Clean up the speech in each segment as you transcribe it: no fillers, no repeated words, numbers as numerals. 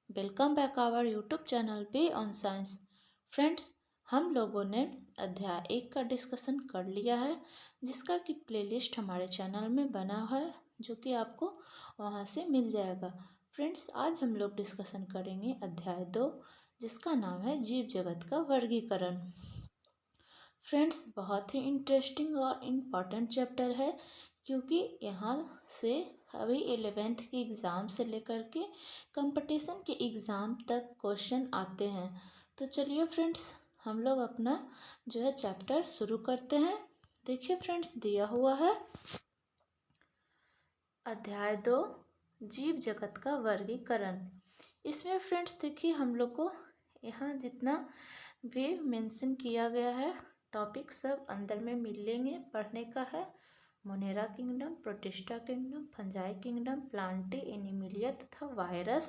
Welcome back our YouTube channel पे on science. Friends, हम लोगों ने अध्याय 1 का डिस्कशन कर लिया है, जिसका कि प्लेलिस्ट हमारे चैनल में बना है, जो कि आपको वहां से मिल जाएगा। फ्रेंड्स, आज हम लोग डिस्कशन करेंगे अध्याय 2, जिसका नाम है जीव जगत का वर्गीकरण। फ्रेंड्स, बहुत ही इंटरेस्टिंग और इम्पॉर्टेंट चैप्टर है, क्योंकि यहाँ से अभी 11th के एग्ज़ाम से लेकर के कंपटीशन के एग्ज़ाम तक क्वेश्चन आते हैं। तो चलिए फ्रेंड्स, हम लोग अपना जो है चैप्टर शुरू करते हैं। देखिए फ्रेंड्स, दिया हुआ है अध्याय 2, जीव जगत का वर्गीकरण। इसमें फ्रेंड्स देखिए, हम लोग को यहाँ जितना भी मेंशन किया गया है टॉपिक सब अंदर में मिलेंगे, पढ़ने का है। Monera kingdom, protista kingdom, fungi kingdom, Plantae, Animalia तथा वायरस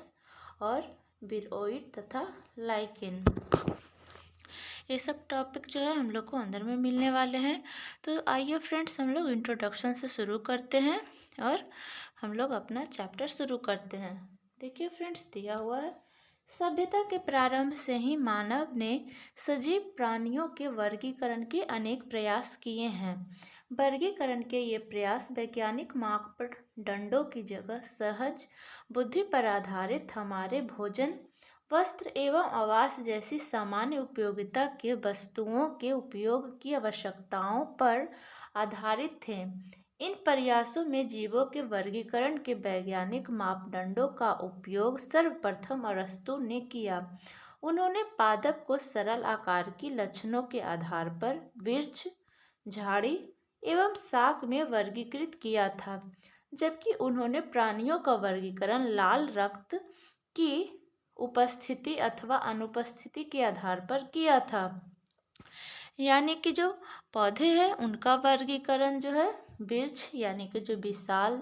और बिरोइड तथा लाइकेन, ये सब टॉपिक जो है हम लोग को अंदर में मिलने वाले हैं। तो आइए फ्रेंड्स, हम लोग इंट्रोडक्शन से शुरू करते हैं और हम लोग अपना चैप्टर शुरू करते हैं। देखिए फ्रेंड्स, दिया हुआ है, सभ्यता के प्रारंभ से ही मानव ने सजीव प्राणियों के वर्गीकरण के अनेक प्रयास किए हैं। वर्गीकरण के ये प्रयास वैज्ञानिक मापदंडों की जगह सहज बुद्धि पर आधारित हमारे भोजन, वस्त्र एवं आवास जैसी सामान्य उपयोगिता के वस्तुओं के उपयोग की आवश्यकताओं पर आधारित थे। इन प्रयासों में जीवों के वर्गीकरण के वैज्ञानिक मापदंडों का उपयोग सर्वप्रथम अरस्तू ने किया। उन्होंने पादप को सरल आकार की लक्षणों के आधार पर वृक्ष, झाड़ी एवं शाक में वर्गीकृत किया था, जबकि उन्होंने प्राणियों का वर्गीकरण लाल रक्त की उपस्थिति अथवा अनुपस्थिति के आधार पर किया था। यानी कि जो पौधे हैं उनका वर्गीकरण जो है वृक्ष यानी कि जो विशाल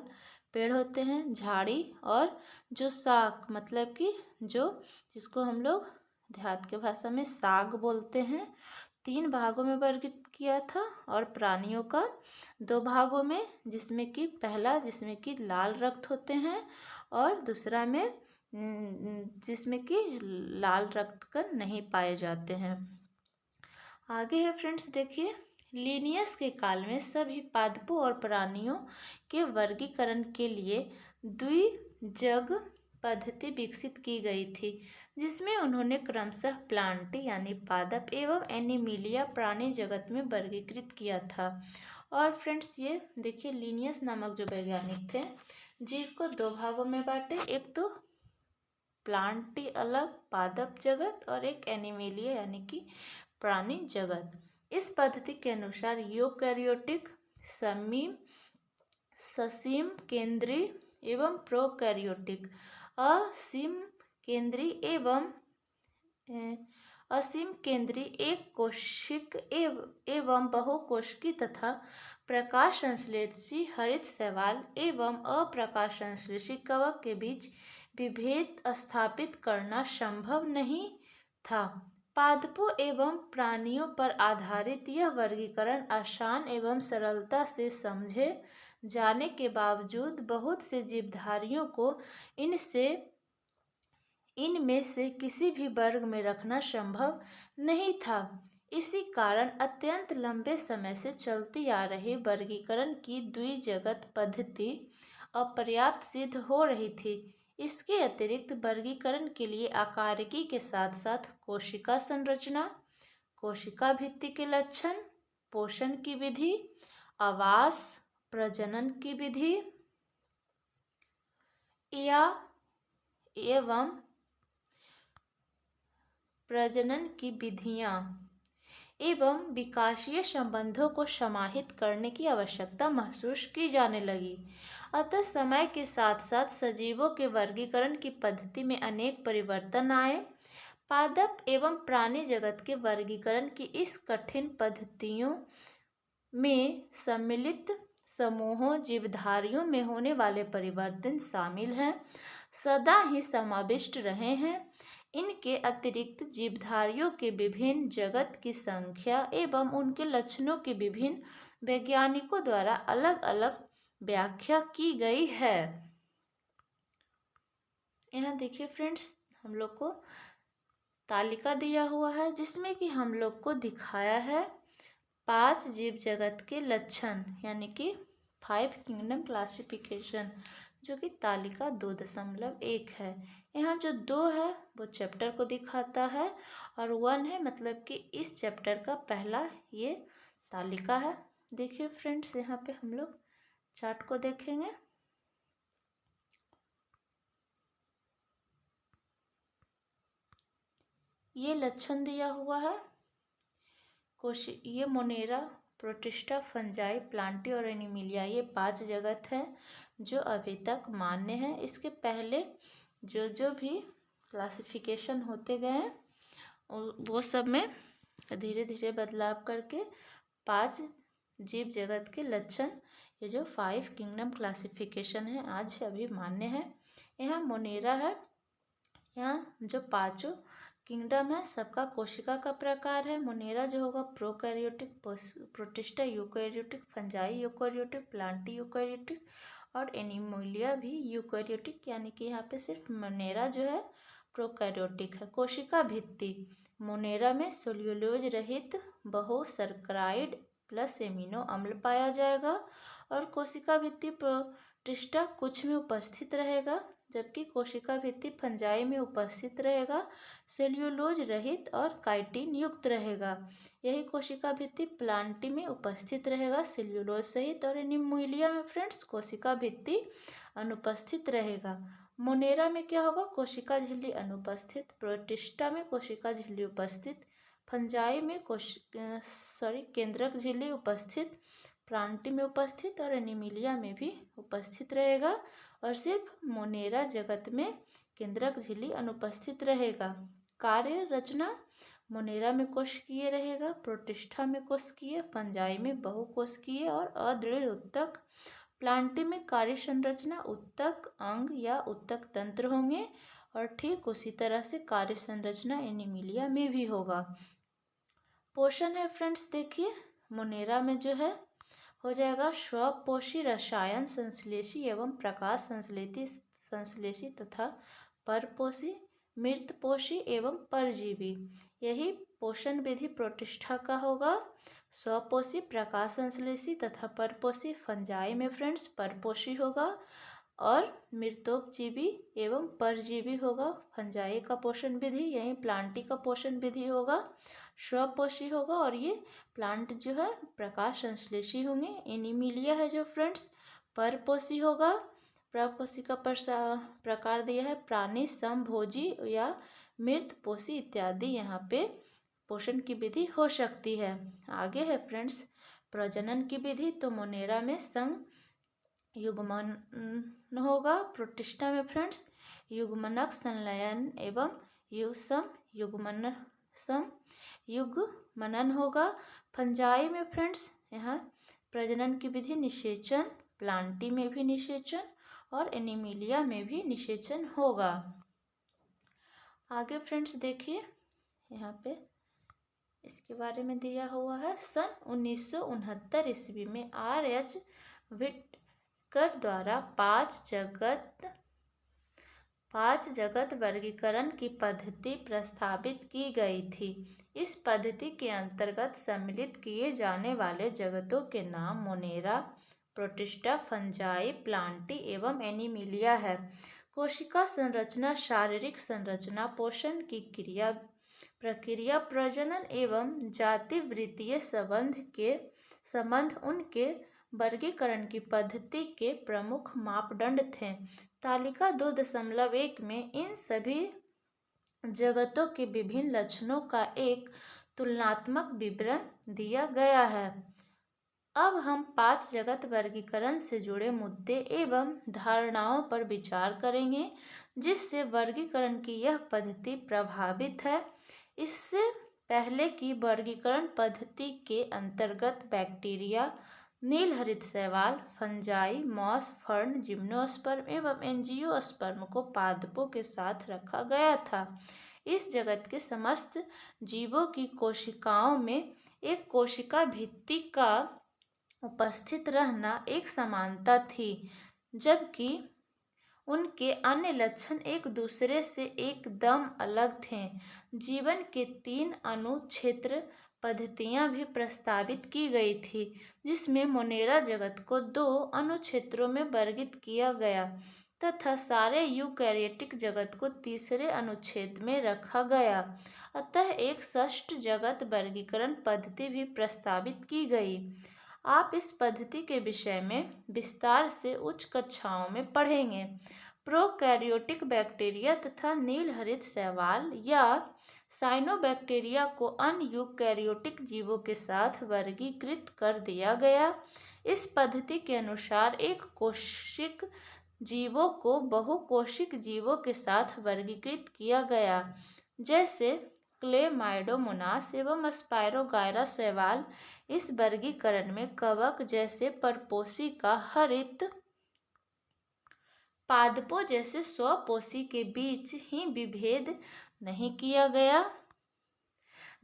पेड़ होते हैं, झाड़ी, और जो शाक मतलब कि जो जिसको हम लोग देहात के भाषा में साग बोलते हैं, 3 भागों में वर्गीकृत किया था। और प्राणियों का 2 भागों में, जिसमें कि पहला जिसमें कि लाल रक्त होते हैं और दूसरा में जिसमें कि लाल रक्त कण नहीं पाए जाते हैं। आगे है फ्रेंड्स, देखिए, लिनियस के काल में सभी पादपों और प्राणियों के वर्गीकरण के लिए द्विजग पद्धति विकसित की गई थी, जिसमें उन्होंने क्रमशः प्लांटी यानी पादप एवं एनिमिलिया प्राणी जगत में वर्गीकृत किया था। और फ्रेंड्स, ये देखिए, लिनियस नामक जो वैज्ञानिक थे, जीव को 2 भागों में बांटे, एक तो प्लांटी अलग पादप जगत और एक एनिमेलिया यानी कि प्राणी जगत। इस पद्धति के अनुसार यूकैरियोटिक, ससीम केंद्रीय एवं प्रोकैरियोटिक, असीम केंद्रीय एवं असीम केंद्रीय, एक कोशिक एवं बहुकोशिकी तथा प्रकाश संश्लेषी हरित शैवाल एवं अप्रकाश संश्लेषी कवक के बीच विभेद स्थापित करना संभव नहीं था। पादपों एवं प्राणियों पर आधारित यह वर्गीकरण आसान एवं सरलता से समझे जाने के बावजूद बहुत से जीवधारियों को इनमें से किसी भी वर्ग में रखना संभव नहीं था। इसी कारण अत्यंत लंबे समय से चलती आ रही वर्गीकरण की द्विजगत पद्धति अपर्याप्त सिद्ध हो रही थी। इसके अतिरिक्त वर्गीकरण के लिए आकारिकी के साथ साथ कोशिका संरचना, कोशिका भित्ति के लक्षण, पोषण की विधि, आवास, प्रजनन की विधि एवं प्रजनन की विधियां एवं विकासीय संबंधों को समाहित करने की आवश्यकता महसूस की जाने लगी। अतः समय के साथ साथ सजीवों के वर्गीकरण की पद्धति में अनेक परिवर्तन आए। पादप एवं प्राणी जगत के वर्गीकरण की इस कठिन पद्धतियों में सम्मिलित समूहों जीवधारियों में होने वाले परिवर्तन शामिल हैं, सदा ही समाविष्ट रहे हैं। इनके अतिरिक्त जीवधारियों के विभिन्न जगत की संख्या एवं उनके लक्षणों की विभिन्न वैज्ञानिकों द्वारा अलग अलग व्याख्या की गई है। यहाँ देखिए फ्रेंड्स, हम लोग को तालिका दिया हुआ है जिसमें कि हम लोग को दिखाया है 5 जीव जगत के लक्षण, यानी कि 5 किंगडम क्लासिफिकेशन, जो कि तालिका 2.1 है। यहाँ जो 2 है वो चैप्टर को दिखाता है और 1 है मतलब कि इस चैप्टर का पहला ये तालिका है। देखिए फ्रेंड्स, यहाँ पे हम लोग चार्ट को देखेंगे। ये लक्षण दिया हुआ है। ये मोनेरा, प्रोटिस्टा, फंजाई, प्लांटी और एनिमिलिया, ये 5 जगत है जो अभी तक मान्य है। इसके पहले जो जो भी क्लासिफिकेशन होते गए हैं वो सब में धीरे धीरे बदलाव करके 5 जीव जगत के लक्षण, ये जो 5 किंगडम क्लासिफिकेशन है, आज अभी मान्य है। यहाँ मोनेरा है। यहाँ जो 5 किंगडम है सबका कोशिका का प्रकार है। मोनेरा जो होगा prokaryotic, protista eukaryotic, fungi eukaryotic, Plantae eukaryotic और एनिमोलिया भी यूकैरियोटिक, यानी कि यहाँ पे सिर्फ मोनेरा जो है प्रोकैरियोटिक है। कोशिका भित्ति, मोनेरा में सेल्यूलोज रहित बहुसर्कराइड प्लस एमिनो अम्ल पाया जाएगा और कोशिका भित्ति प्रोटिस्टा कुछ में उपस्थित रहेगा, जबकि कोशिका भित्ति फंजाई में उपस्थित रहेगा, सेल्यूलोज रहित और काइटिन युक्त रहेगा। यही कोशिका भित्ति प्लांटी में उपस्थित रहेगा, सेल्यूलोज सहित, और एनिमोलिया में फ्रेंड्स कोशिका भित्ति अनुपस्थित रहेगा। मोनेरा में क्या होगा? कोशिका झिल्ली अनुपस्थित, प्रोटिस्टा में कोशिका झिल्ली उपस्थित, फंजाई में केंद्रक झिल्ली उपस्थित, प्लांटी में उपस्थित और एनिमिलिया में भी उपस्थित रहेगा, और सिर्फ मोनेरा जगत में केंद्रक झिल्ली अनुपस्थित रहेगा। कार्य रचना, मोनेरा में कोशिकीय रहेगा, प्रोटिस्टा में कोशिकीय, फंजाई में बहुकोशिकीय और अदृढ़ उत्तक, प्लांटी में कार्य संरचना उत्तक अंग या उत्तक तंत्र होंगे, और ठीक उसी तरह से कार्य संरचना एनिमिलिया में भी होगा। पोषण है फ्रेंड्स, देखिए मोनेरा में जो है हो जाएगा स्वपोषी, रसायन संश्लेषी एवं प्रकाश संश्लेषी तथा परपोषी, मृतपोषी एवं परजीवी। यही पोषण विधि प्रोटिस्टा का होगा, स्वपोषी, प्रकाश संश्लेषी तथा परपोषी। फंजाई में फ्रेंड्स परपोषी होगा और मृतोपजीवी एवं परजीवी होगा फंजाई का पोषण विधि। यही प्लांटी का पोषण विधि होगा, स्वपोषी होगा, और ये प्लांट जो है प्रकाश संश्लेषी होंगे। एनिमिलिया है जो फ्रेंड्स परपोषी होगा। परपोषी का प्रकार दिया है प्राणी समभोजी या मृतपोषी इत्यादि, यहाँ पे पोषण की विधि हो सकती है। आगे है फ्रेंड्स प्रजनन की विधि, तो मोनेरा में युग्मन होगा, प्रोटिस्टा में फ्रेंड्स युग्मनक संलयन एवं युग्मनन होगा। फंजाई में फ्रेंड्स यहाँ प्रजनन की विधि निषेचन, प्लांटी में भी निषेचन और एनिमिलिया में भी निषेचन होगा। आगे फ्रेंड्स देखिए यहाँ पे इसके बारे में दिया हुआ है। सन 1969 ईस्वी में R.H. व्हिटकर द्वारा 5 जगत वर्गीकरण की पद्धति प्रस्तावित की गई थी। इस पद्धति के अंतर्गत सम्मिलित किए जाने वाले जगतों के नाम मोनेरा, प्रोटिस्टा, फंजाई, प्लांटी एवं एनिमिलिया है। कोशिका संरचना, शारीरिक संरचना, पोषण की प्रक्रिया, प्रजनन एवं जातिवृत्तीय संबंध उनके वर्गीकरण की पद्धति के प्रमुख मापदंड थे। तालिका 2.1 में इन सभी जगतों के विभिन्न लक्षणों का एक तुलनात्मक विवरण दिया गया है। अब हम 5 जगत वर्गीकरण से जुड़े मुद्दे एवं धारणाओं पर विचार करेंगे जिससे वर्गीकरण की यह पद्धति प्रभावित है। इससे पहले की वर्गीकरण पद्धति के अंतर्गत बैक्टीरिया, नीलहरित शैवाल, फंजाई, मॉस, फर्न, जिम्नोस्पर्म एवं एंजियोस्पर्म को पादपों के साथ रखा गया था। इस जगत के समस्त जीवों की कोशिकाओं में एक कोशिका भित्ति का उपस्थित रहना एक समानता थी, जबकि उनके अन्य लक्षण एक दूसरे से एकदम अलग थे। जीवन के 3 अनुक्षेत्र पद्धतियां भी प्रस्तावित की गई थी, जिसमें मोनेरा जगत को 2 अनुक्षेत्रों में वर्गीकृत किया गया तथा सारे यूकैरियोटिक जगत को तीसरे अनुच्छेद में रखा गया। अतः एक षष्ठ जगत वर्गीकरण पद्धति भी प्रस्तावित की गई। आप इस पद्धति के विषय में विस्तार से उच्च कक्षाओं में पढ़ेंगे। प्रोकैरियोटिक बैक्टीरिया तथा नीलहरित शैवाल या साइनोबैक्टीरिया को अन्य यूकैरियोटिक जीवों के साथ वर्गीकृत कर दिया गया। इस पद्धति के अनुसार एक कोशिक जीवों को बहुकोशिक जीवों के साथ वर्गीकृत किया गया, जैसे क्लेमाइडोमोनास एवं स्पायरोगायरा शैवाल। इस वर्गीकरण में कवक जैसे परपोषी का हरित पादपों जैसे स्वपोषी के बीच ही विभेद नहीं किया गया,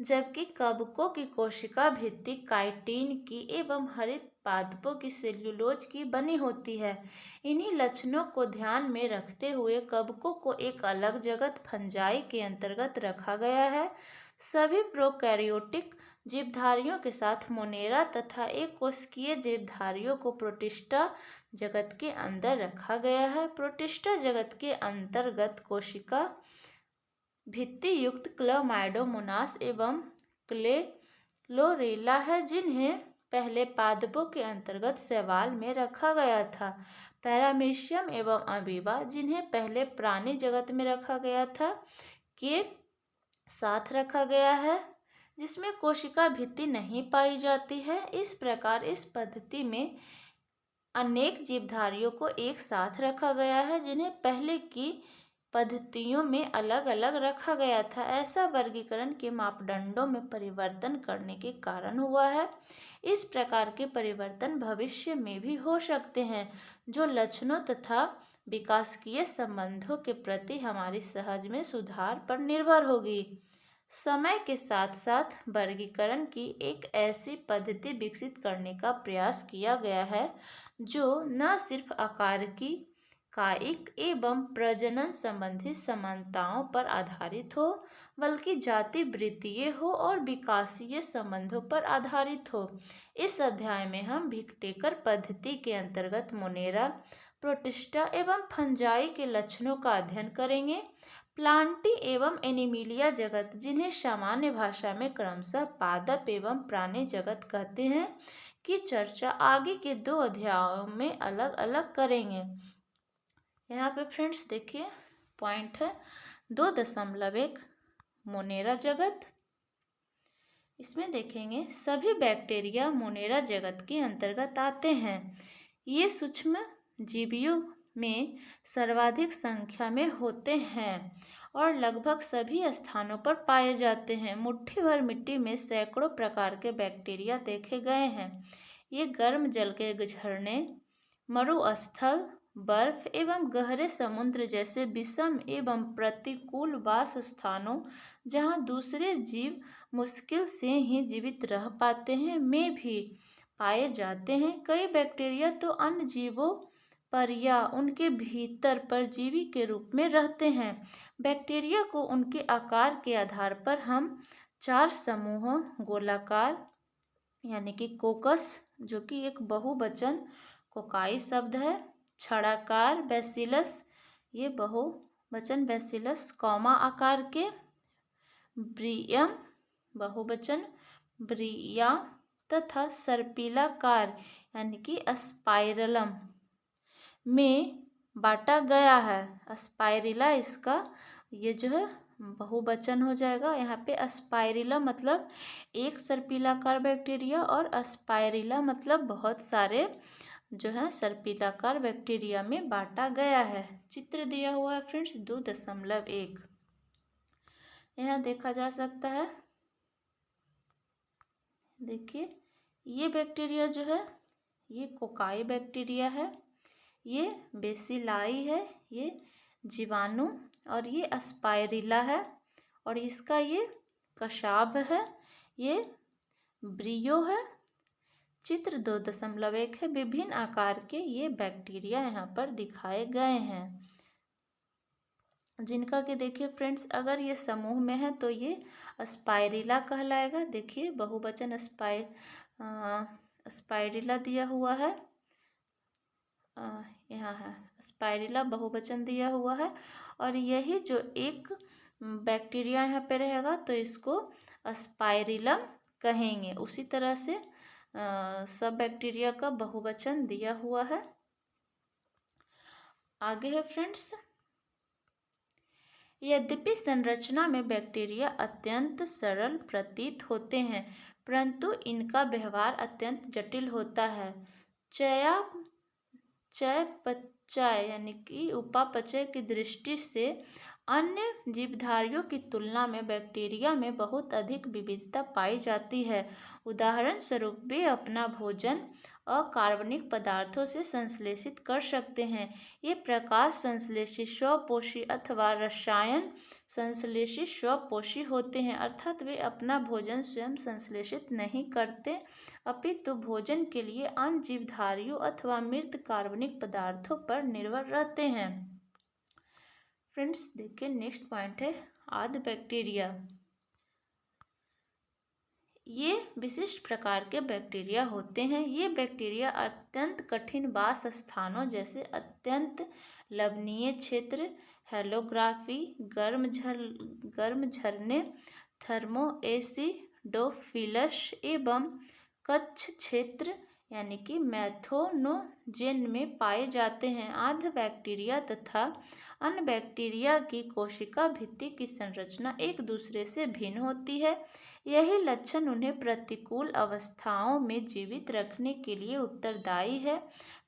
जबकि कवकों की कोशिका भित्ति काइटिन की एवं हरित पादपों की सेल्यूलोज की बनी होती है। इन्हीं लक्षणों को ध्यान में रखते हुए कवकों को एक अलग जगत फंजाई के अंतर्गत रखा गया है। सभी प्रोकैरियोटिक जीवधारियों के साथ मोनेरा तथा एक कोशिकीय जीवधारियों को प्रोटिस्टा जगत के अंदर रखा गया है। प्रोटिस्टा जगत के अंतर्गत कोशिका भित्ति युक्त क्लेमाइडोमोनास एवं क्लोरेला है, जिन्हें पहले पादपों के अंतर्गत शैवाल में रखा गया था। पैरामीशियम एवं अमीबा, जिन्हें पहले प्राणी जगत में रखा गया था, के साथ रखा गया है, जिसमें कोशिका भित्ति नहीं पाई जाती है। इस प्रकार इस पद्धति में अनेक जीवधारियों को एक साथ रखा गया है, जिन्हें पहले की पद्धतियों में अलग अलग रखा गया था। ऐसा वर्गीकरण के मापदंडों में परिवर्तन करने के कारण हुआ है। इस प्रकार के परिवर्तन भविष्य में भी हो सकते हैं, जो लक्षणों तथा विकासकीय संबंधों के प्रति हमारी समझ में सुधार पर निर्भर होगी। समय के साथ साथ वर्गीकरण की एक ऐसी पद्धति विकसित करने का प्रयास किया गया है, जो न सिर्फ आकार की कायिक एवं प्रजनन संबंधी समानताओं पर आधारित हो, बल्कि जाति वृत्तीय हो और विकासीय संबंधों पर आधारित हो। इस अध्याय में हम विटेकर पद्धति के अंतर्गत मोनेरा, प्रोटिस्टा एवं फंजाई के लक्षणों का अध्ययन करेंगे। प्लांटी एवं एनिमिलिया जगत, जिन्हें सामान्य भाषा में क्रमशः पादप एवं प्राणी जगत कहते हैं, की चर्चा आगे के 2 अध्यायों में अलग अलग करेंगे। यहाँ पे फ्रेंड्स देखिए पॉइंट है 2.1 मोनेरा जगत। इसमें देखेंगे सभी बैक्टीरिया मोनेरा जगत के अंतर्गत आते हैं। ये सूक्ष्म जीवियों में सर्वाधिक संख्या में होते हैं और लगभग सभी स्थानों पर पाए जाते हैं। मुट्ठी भर मिट्टी में सैकड़ों प्रकार के बैक्टीरिया देखे गए हैं। ये गर्म जल के झरने, मरुस्थल, बर्फ एवं गहरे समुद्र जैसे विषम एवं प्रतिकूल वास स्थानों, जहाँ दूसरे जीव मुश्किल से ही जीवित रह पाते हैं, में भी पाए जाते हैं। कई बैक्टीरिया तो अन्य जीवों पर या उनके भीतर परजीवी के रूप में रहते हैं। बैक्टीरिया को उनके आकार के आधार पर हम 4 समूहों, गोलाकार यानी कि कोकस, जो कि एक बहुवचन कोकाई शब्द है, छड़ाकार बैसिलस, ये बहुवचन बैसिलस, कौमा आकार के ब्रियम, बहुवचन ब्रिया, तथा सर्पिलाकार यानी कि स्पाइरलम में बांटा गया है। स्पाइरिला इसका ये जो है बहुवचन हो जाएगा। यहाँ पे स्पाइरिला मतलब एक सर्पिलाकार बैक्टीरिया और स्पाइरिला मतलब बहुत सारे जो है सर्पिलाकार बैक्टीरिया में बांटा गया है। चित्र दिया हुआ है फ्रेंड्स 2.1। यहाँ देखा जा सकता है, देखिए ये बैक्टीरिया जो है ये कोकाई बैक्टीरिया है, ये बेसिलाई है, ये जीवाणु, और ये स्पाइरिला है, और इसका ये कशाब है, ये ब्रियो है। चित्र 2.1 है। विभिन्न आकार के ये बैक्टीरिया यहाँ पर दिखाए गए हैं। जिनका कि देखिए फ्रेंड्स, अगर ये समूह में है तो ये स्पाइरिला कहलाएगा। देखिए बहुवचन स्पाइरिला दिया हुआ है, यहाँ है स्पाइरिला बहुवचन दिया हुआ है। और यही जो एक बैक्टीरिया यहाँ पे रहेगा तो इसको स्पाइरिलम कहेंगे। उसी तरह से सब बैक्टीरिया का बहुवचन दिया हुआ है। आगे है फ्रेंड्स, यद्यपि संरचना में बैक्टीरिया अत्यंत सरल प्रतीत होते हैं, परंतु इनका व्यवहार अत्यंत जटिल होता है। चयापचय यानी कि उपापचय की दृष्टि से अन्य जीवधारियों की तुलना में बैक्टीरिया में बहुत अधिक विविधता पाई जाती है। उदाहरण स्वरूप वे अपना भोजन अकार्बनिक पदार्थों से संश्लेषित कर सकते हैं। ये प्रकाश संश्लेषी स्वपोषी अथवा रसायन संश्लेषी स्वपोषी होते हैं, अर्थात वे अपना भोजन स्वयं संश्लेषित नहीं करते, अपितु भोजन के लिए अन्य जीवधारियों अथवा मृत कार्बनिक पदार्थों पर निर्भर रहते हैं। फ्रेंड्स देखिए नेक्स्ट पॉइंट है आद्य बैक्टीरिया। ये विशिष्ट प्रकार के बैक्टीरिया होते हैं। ये बैक्टीरिया अत्यंत कठिन वास स्थानों जैसे अत्यंत लवणीय क्षेत्र, हेलोग्राफी, गर्म झरने, थर्मोएसिडोफिलस एवं कच्छ क्षेत्र यानी कि मैथोनोजेन में पाए जाते हैं। आद्य बैक्टीरिया तथा अन्य बैक्टीरिया की कोशिका भित्ति की संरचना एक दूसरे से भिन्न होती है। यही लक्षण उन्हें प्रतिकूल अवस्थाओं में जीवित रखने के लिए उत्तरदायी है।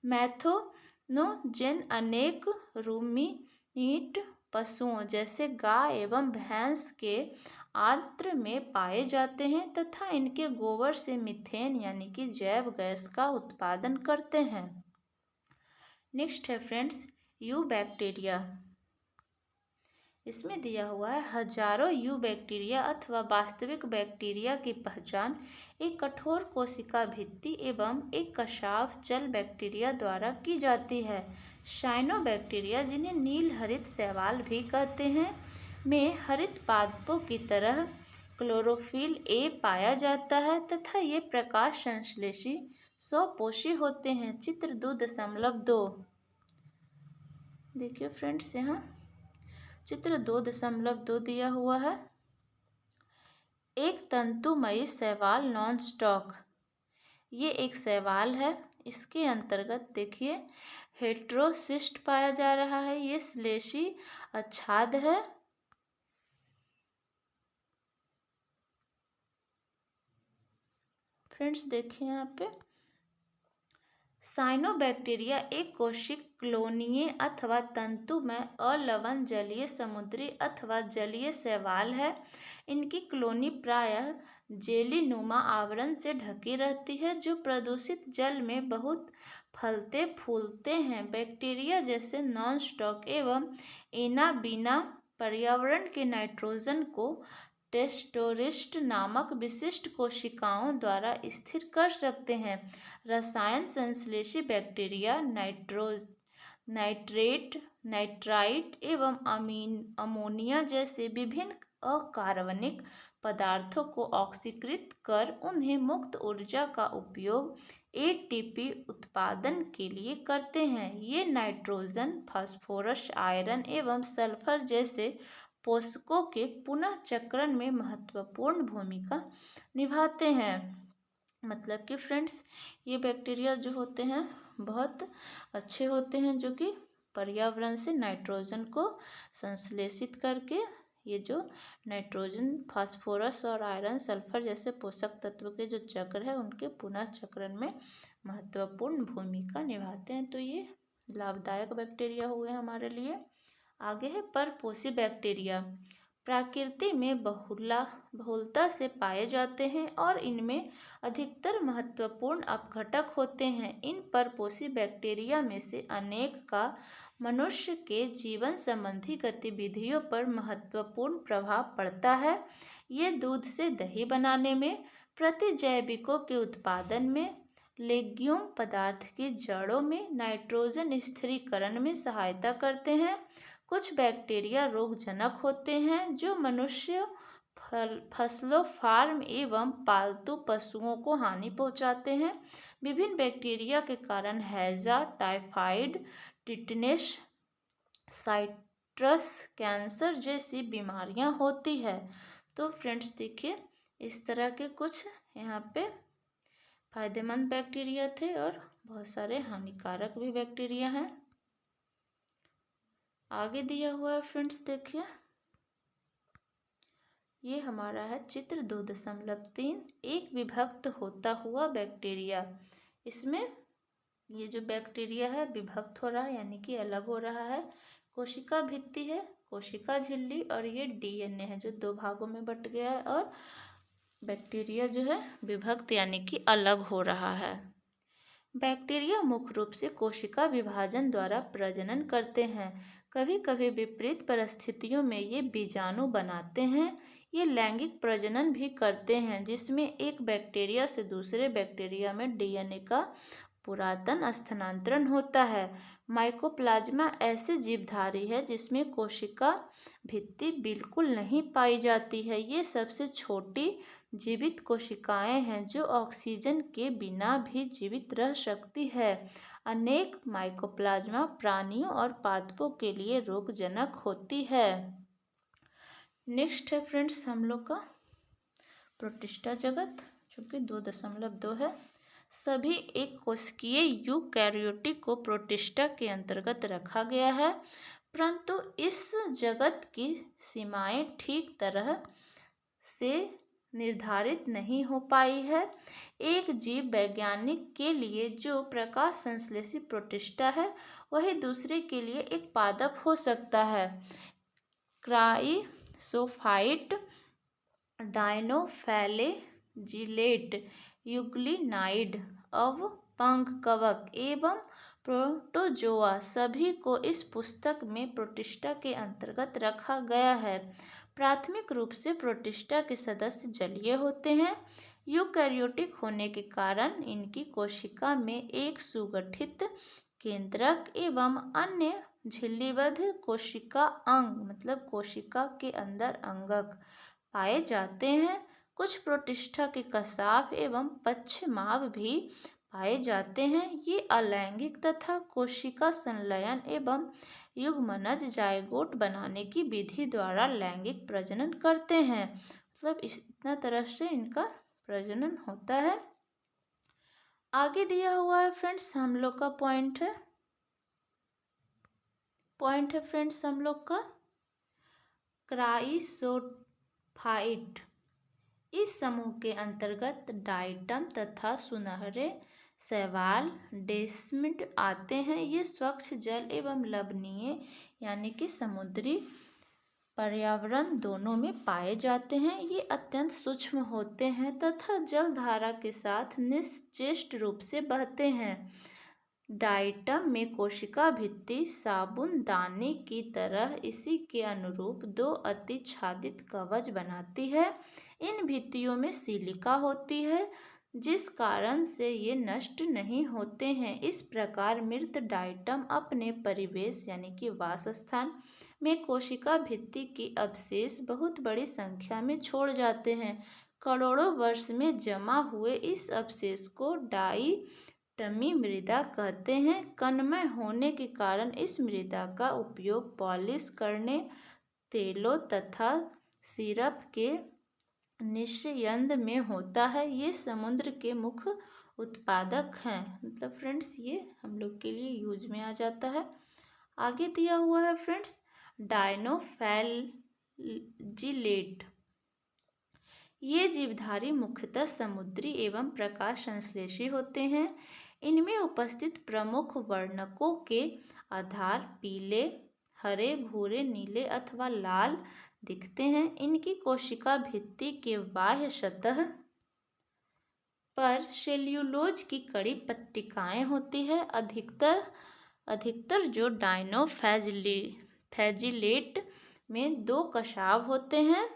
मैथोनोजेन अनेक रूमिनेंट पशुओं जैसे गाय एवं भैंस के आंत्र में पाए जाते हैं तथा इनके गोबर से मीथेन यानी कि जैव गैस का उत्पादन करते हैं। नेक्स्ट है फ्रेंड्स यू बैक्टीरिया। इसमें दिया हुआ है हजारों यू बैक्टीरिया अथवा वास्तविक बैक्टीरिया की पहचान एक कठोर कोशिका भित्ति एवं एक कशाफ जल बैक्टीरिया द्वारा की जाती है। साइनो बैक्टीरिया, जिन्हें नील हरित शैवाल भी कहते हैं, में हरित पादपों की तरह क्लोरोफिल ए पाया जाता है तथा ये प्रकाश संश्लेषी स्वपोषी होते हैं। चित्र 2.2 देखिए फ्रेंड्स, यहाँ चित्र 2.2 दिया हुआ है। एक तंतुमयी शैवाल नॉन स्टॉक, ये एक शैवाल है। इसके अंतर्गत देखिए हेटेरोसिस्ट पाया जा रहा है। ये श्लेषी आच्छाद है। फ्रेंड्स देखिए यहाँ पे साइनोबैक्टीरिया एक कोशिक क्लोनीय अथवा तंतुमय अलवण जलीय समुद्री अथवा जलीय शैवाल है। इनकी क्लोनी प्रायः जेलीनुमा आवरण से ढकी रहती है जो प्रदूषित जल में बहुत फलते फूलते हैं। बैक्टीरिया जैसे नॉन स्टॉक एवं एनाबीना पर्यावरण के नाइट्रोजन को टेस्टोरिस्ट नामक विशिष्ट कोशिकाओं द्वारा स्थिर कर सकते हैं। रसायन संश्लेषी बैक्टीरिया नाइट्रेट, नाइट्राइट एवं अमोनिया जैसे विभिन्न अकार्बनिक पदार्थों को ऑक्सीकृत कर उन्हें मुक्त ऊर्जा का उपयोग एटीपी उत्पादन के लिए करते हैं। ये नाइट्रोजन, फास्फोरस, आयरन एवं सल्फर जैसे पोषकों के पुनः चक्रण में महत्वपूर्ण भूमिका निभाते हैं। मतलब कि फ्रेंड्स ये बैक्टीरिया जो होते हैं बहुत अच्छे होते हैं, जो कि पर्यावरण से नाइट्रोजन को संश्लेषित करके ये जो नाइट्रोजन, फास्फोरस और आयरन, सल्फर जैसे पोषक तत्व के जो चक्र है उनके पुनः चक्रण में महत्वपूर्ण भूमिका निभाते हैं। तो ये लाभदायक बैक्टीरिया हुए हमारे लिए। आगे है परपोषी बैक्टीरिया। प्रकृति में बहुलता से पाए जाते हैं और इनमें अधिकतर महत्वपूर्ण अपघटक होते हैं। इन परपोषी बैक्टीरिया में से अनेक का मनुष्य के जीवन संबंधी गतिविधियों पर महत्वपूर्ण प्रभाव पड़ता है। ये दूध से दही बनाने में, प्रतिजैविकों के उत्पादन में, लेग्यूम पदार्थ की जड़ों में नाइट्रोजन स्थिरीकरण में सहायता करते हैं, कुछ बैक्टीरिया रोगजनक होते हैं जो मनुष्य, फसलों, फार्म एवं पालतू पशुओं को हानि पहुंचाते हैं। विभिन्न बैक्टीरिया के कारण हैजा, टाइफाइड, टिटनेस, साइट्रस कैंसर जैसी बीमारियां होती है। तो फ्रेंड्स देखिए, इस तरह के कुछ यहाँ पे फायदेमंद बैक्टीरिया थे और बहुत सारे हानिकारक भी बैक्टीरिया हैं। आगे दिया हुआ है फ्रेंड्स देखिए, ये हमारा है चित्र 2.3, एक विभक्त होता हुआ बैक्टीरिया। इसमें ये जो बैक्टीरिया है विभक्त हो रहा है, यानी कि अलग हो रहा है। कोशिका भित्ति है, कोशिका झिल्ली, और ये डीएनए है जो 2 भागों में बट गया है, और बैक्टीरिया जो है विभक्त यानी कि अलग हो रहा है। बैक्टीरिया मुख्य रूप से कोशिका विभाजन द्वारा प्रजनन करते हैं। कभी कभी विपरीत परिस्थितियों में ये बीजाणु बनाते हैं। ये लैंगिक प्रजनन भी करते हैं, जिसमें एक बैक्टीरिया से दूसरे बैक्टीरिया में डीएनए का पुरातन स्थानांतरण होता है। माइकोप्लाज्मा ऐसे जीवधारी है जिसमें कोशिका भित्ति बिल्कुल नहीं पाई जाती है। ये सबसे छोटी जीवित कोशिकाएं हैं जो ऑक्सीजन के बिना भी जीवित रह सकती है। अनेक माइकोप्लाज्मा प्राणियों और पादपों के लिए रोगजनक होती है। नेक्स्ट है फ्रेंड्स हम लोग का प्रोटिस्टा जगत, जो कि 2.2 है। सभी एक कोशिकीय यूकैरियोटिक को प्रोटिस्टा के अंतर्गत रखा गया है, परंतु इस जगत की सीमाएं ठीक तरह से निर्धारित नहीं हो पाई है। एक जीव वैज्ञानिक के लिए जो प्रकाश संश्लेषी प्रोटिस्टा है, वही दूसरे के लिए एक पादप हो सकता है। क्राइसोफाइट, डायनोफैलेजिलेट, यूग्लिनाइड, अवपंख कवक एवं प्रोटोजोआ सभी को इस पुस्तक में प्रोटिस्टा के अंतर्गत रखा गया है। प्राथमिक रूप से प्रोटिस्टा के सदस्य जलीय होते हैं। यूकैरियोटिक होने के कारण इनकी कोशिका में एक सुगठित केंद्रक एवं अन्य झिल्लीबद्ध कोशिका अंग, मतलब कोशिका के अंदर अंगक पाए जाते हैं। कुछ प्रोटिस्टा के कसाव एवं पक्षमाभ भी पाए जाते हैं। ये अलैंगिक तथा कोशिका संलयन एवं युग्मनज जायगोट बनाने की विधि द्वारा लैंगिक प्रजनन करते हैं। मतलब इतना तरह से इनका प्रजनन होता है। आगे दिया हुआ है फ्रेंड्स हम लोग का पॉइंट है फ्रेंड्स हम लोग का क्राइसोफाइट। इस समूह के अंतर्गत डाइटम तथा सुनहरे शैवाल, डेस्मिड आते हैं। ये स्वच्छ जल एवं लवणीय यानी कि समुद्री पर्यावरण दोनों में पाए जाते हैं। ये अत्यंत सूक्ष्म होते हैं तथा जलधारा के साथ निश्चेष्ट रूप से बहते हैं। डाइटम में कोशिका भित्ति साबुनदानी की तरह इसी के अनुरूप 2 अतिच्छादित कवच बनाती है। इन भित्तियों में सिलिका होती है, जिस कारण से ये नष्ट नहीं होते हैं। इस प्रकार मृत डाइटम अपने परिवेश यानी कि वासस्थान में कोशिका भित्ति की अवशेष बहुत बड़ी संख्या में छोड़ जाते हैं। करोड़ों वर्ष में जमा हुए इस अवशेष को डाइटमी मृदा कहते हैं। कणमय होने के कारण इस मृदा का उपयोग पॉलिश करने, तेलों तथा सिरप के निस्यंद में होता है। ये समुद्र के मुख्य उत्पादक हैं। मतलब फ्रेंड्स ये हम लोग के लिए यूज में आ जाता है। आगे दिया हुआ है फ्रेंड्स डायनोफैजिलेट। ये जीवधारी मुख्यतः समुद्री एवं प्रकाश संश्लेषी होते हैं। इनमें उपस्थित प्रमुख वर्णकों के आधार पीले, हरे, भूरे, नीले अथवा लाल दिखते हैं। इनकी कोशिका भित्ति के बाह्य सतह पर सेल्यूलोज की कड़ी पट्टिकाएं होती है। अधिकतर जो डायनोफैजिलेट में 2 कशाव होते हैं,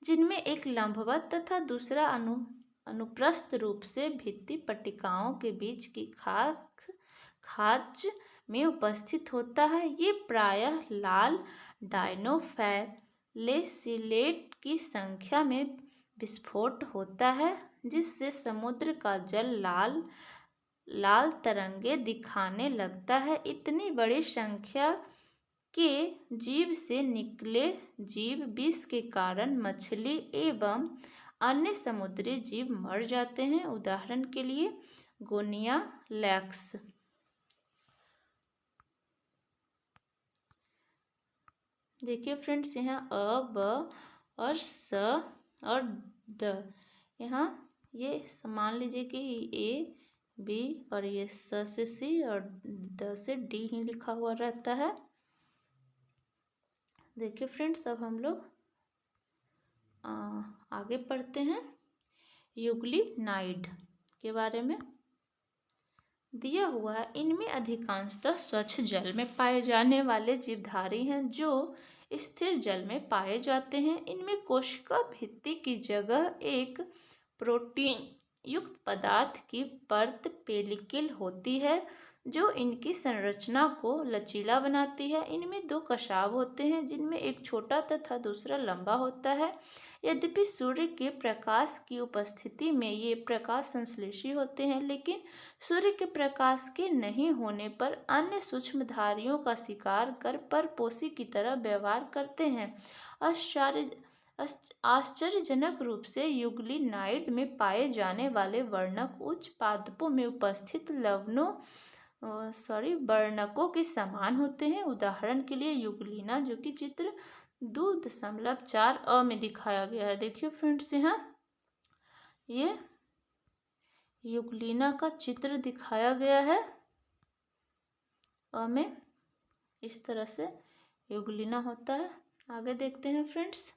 जिनमें एक लंबवत तथा दूसरा अनुप्रस्थ रूप से भित्ति पट्टिकाओं के बीच की खाच में उपस्थित होता है। ये प्रायः लाल डायनोफैलेसिलेट की संख्या में विस्फोट होता है, जिससे समुद्र का जल लाल लाल तरंगे दिखाने लगता है। इतनी बड़ी संख्या के जीव से निकले जीव विष के कारण मछली एवं अन्य समुद्री जीव मर जाते हैं। उदाहरण के लिए गोनिया लैक्स। देखिए फ्रेंड्स, यहाँ अ, ब और स और द, यहाँ ये मान लीजिए कि ए बी और ये स से सी और द से डी ही लिखा हुआ रहता है। देखिए फ्रेंड्स, अब हम लोग आगे पढ़ते हैं यूग्लिनाइड के बारे में। दिया हुआ है, इनमें अधिकांशतः स्वच्छ जल में पाए जाने वाले जीवधारी हैं जो स्थिर जल में पाए जाते हैं। इनमें कोशिका भित्ति की जगह एक प्रोटीन युक्त पदार्थ की परत पेलिकल होती है जो इनकी संरचना को लचीला बनाती है। इनमें दो कशाभ होते हैं जिनमें एक छोटा तथा दूसरा लंबा होता है। यद्यपि सूर्य के प्रकाश की उपस्थिति में ये प्रकाश संश्लेषी होते हैं, लेकिन सूर्य के प्रकाश के नहीं होने पर अन्य सूक्ष्मधारियों का शिकार कर परपोषी की तरह व्यवहार करते हैं। आश्चर्यजनक रूप से यूग्लिनाइड में पाए जाने वाले वर्णक उच्च पादपों में उपस्थित वर्णकों के समान होते हैं। उदाहरण के लिए यूग्लिना, जो कि चित्र 2.4 में दिखाया गया है। देखिए फ्रेंड्स, यहाँ ये यूग्लिना का चित्र दिखाया गया है में इस तरह से यूग्लिना होता है। आगे देखते हैं फ्रेंड्स,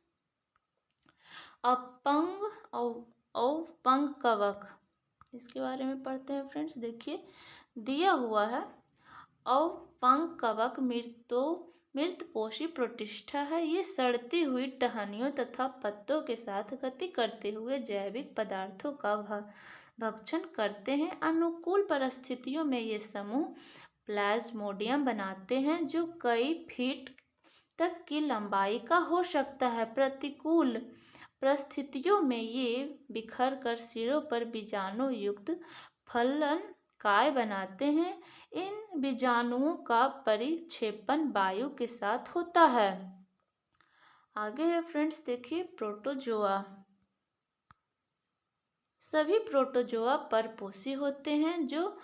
अपंग औपंग कवक, इसके बारे में पढ़ते हैं फ्रेंड्स। देखिए, दिया हुआ है औपंग कवक मृतपोषी प्रोटिस्टा है। ये सड़ती हुई टहनियों तथा पत्तों के साथ गति करते हुए जैविक पदार्थों का भक्षण करते हैं। अनुकूल परिस्थितियों में ये समूह प्लाज्मोडियम बनाते हैं जो कई फीट तक की लंबाई का हो सकता है। प्रतिकूल परिस्थितियों में ये बिखर कर सिरों पर बीजाणु युक्त फलन काय बनाते हैं। इन बीजाणुओं का परिक्षेपण वायु के साथ होता है। आगे है फ्रेंड्स, देखिए प्रोटोजोआ। सभी प्रोटोजोआ परपोषी होते हैं जो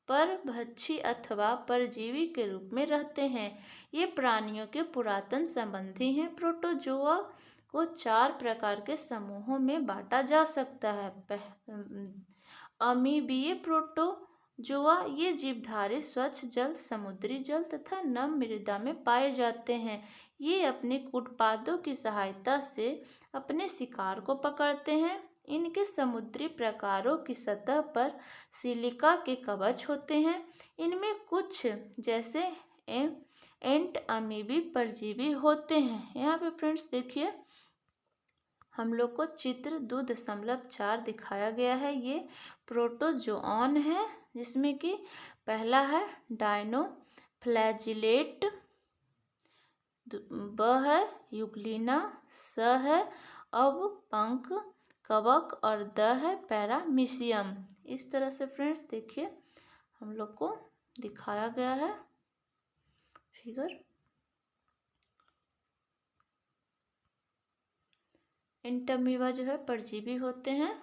परभक्षी अथवा परजीवी के रूप में रहते हैं। ये प्राणियों के पुरातन संबंधी हैं। प्रोटोजोआ को 4 प्रकार के समूहों में बांटा जा सकता है। अमीबीय प्रोटोजोआ, ये जीवधारी स्वच्छ जल, समुद्री जल तथा नम मृदा में पाए जाते हैं। ये अपने कूटपादों की सहायता से अपने शिकार को पकड़ते हैं। इनके समुद्री प्रकारों की सतह पर सिलिका के कवच होते हैं। इनमें कुछ जैसे एंट अमीबी परजीवी होते हैं। यहाँ पे फ्रेंड्स देखिए, हम लोग को चित्र 2.4 दिखाया गया है। ये प्रोटोजोऑन है, जिसमें कि पहला है डायनोफ्लैजिलेट, ब है यूग्लिना, स है अवपंक कवक और द है पैरामीशियम। इस तरह से फ्रेंड्स देखिए, हम लोग को दिखाया गया है फिगर। एंटमीबा जो है परजीवी होते हैं।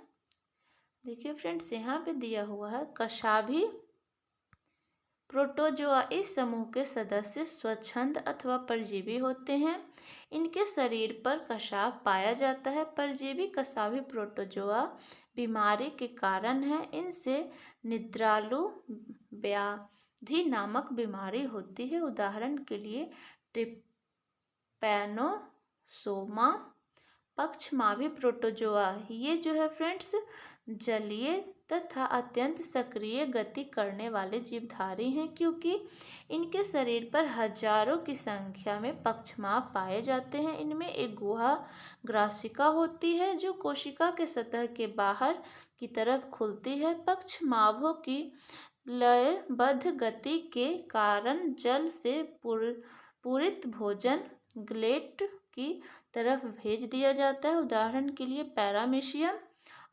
देखिए फ्रेंड्स, यहाँ पे दिया हुआ है कशाभी प्रोटोजोआ। इस समूह के सदस्य स्वच्छंद अथवा परजीवी होते हैं। इनके शरीर पर कशाभ पाया जाता है। परजीवी कशाभी प्रोटोजोआ बीमारी के कारण है। इनसे निद्रालु व्याधि नामक बीमारी होती है। उदाहरण के लिए ट्रिपैनोसोमा पक्षमाभी प्रोटोजोआ। ये जो है फ्रेंड्स जलीय तथा अत्यंत सक्रिय गति करने वाले जीवधारी हैं, क्योंकि इनके शरीर पर हजारों की संख्या में पक्षमाभ पाए जाते हैं। इनमें एक गुहा ग्रासिका होती है जो कोशिका के सतह के बाहर की तरफ खुलती है। पक्षमाभों की लयबद्ध गति के कारण जल से पूरित भोजन ग्लेट की तरफ भेज दिया जाता है, उदाहरण के लिए पैरामीशियम।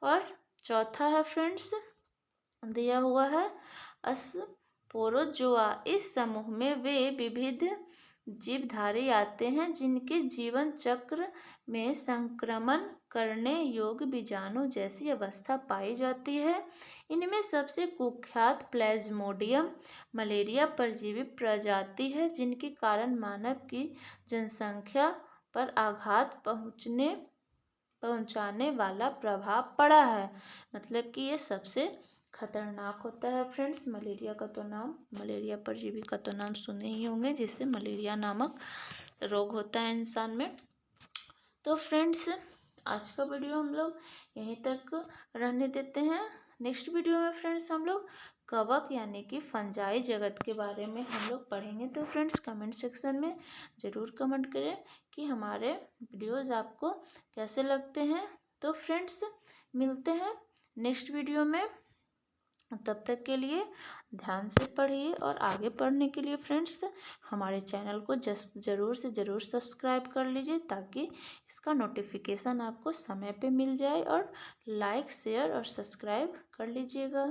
और चौथा है फ्रेंड्स, दिया हुआ है स्पोरोजोआ। इस समूह में वे विविध जीवधारी आते हैं जिनके जीवन चक्र में संक्रमण करने योग्य बीजाणु जैसी अवस्था पाई जाती है। इनमें सबसे कुख्यात प्लाज्मोडियम मलेरिया परजीवी प्रजाति है, जिनके कारण मानव की जनसंख्या पर आघात पहुंचाने वाला प्रभाव पड़ा है। मतलब कि ये सबसे खतरनाक होता है फ्रेंड्स। मलेरिया परजीवी का तो नाम सुने ही होंगे, जिससे मलेरिया नामक रोग होता है इंसान में। तो फ्रेंड्स, आज का वीडियो हम लोग यहीं तक रहने देते हैं। नेक्स्ट वीडियो में फ्रेंड्स हम लोग कवक यानी कि फंजाई जगत के बारे में हम लोग पढ़ेंगे। तो फ्रेंड्स, कमेंट सेक्शन में ज़रूर कमेंट करें कि हमारे वीडियोज़ आपको कैसे लगते हैं। तो फ्रेंड्स, मिलते हैं नेक्स्ट वीडियो में। तब तक के लिए ध्यान से पढ़िए, और आगे पढ़ने के लिए फ्रेंड्स हमारे चैनल को ज़रूर से ज़रूर सब्सक्राइब कर लीजिए, ताकि इसका नोटिफिकेशन आपको समय पे मिल जाए। और लाइक, शेयर और सब्सक्राइब कर लीजिएगा।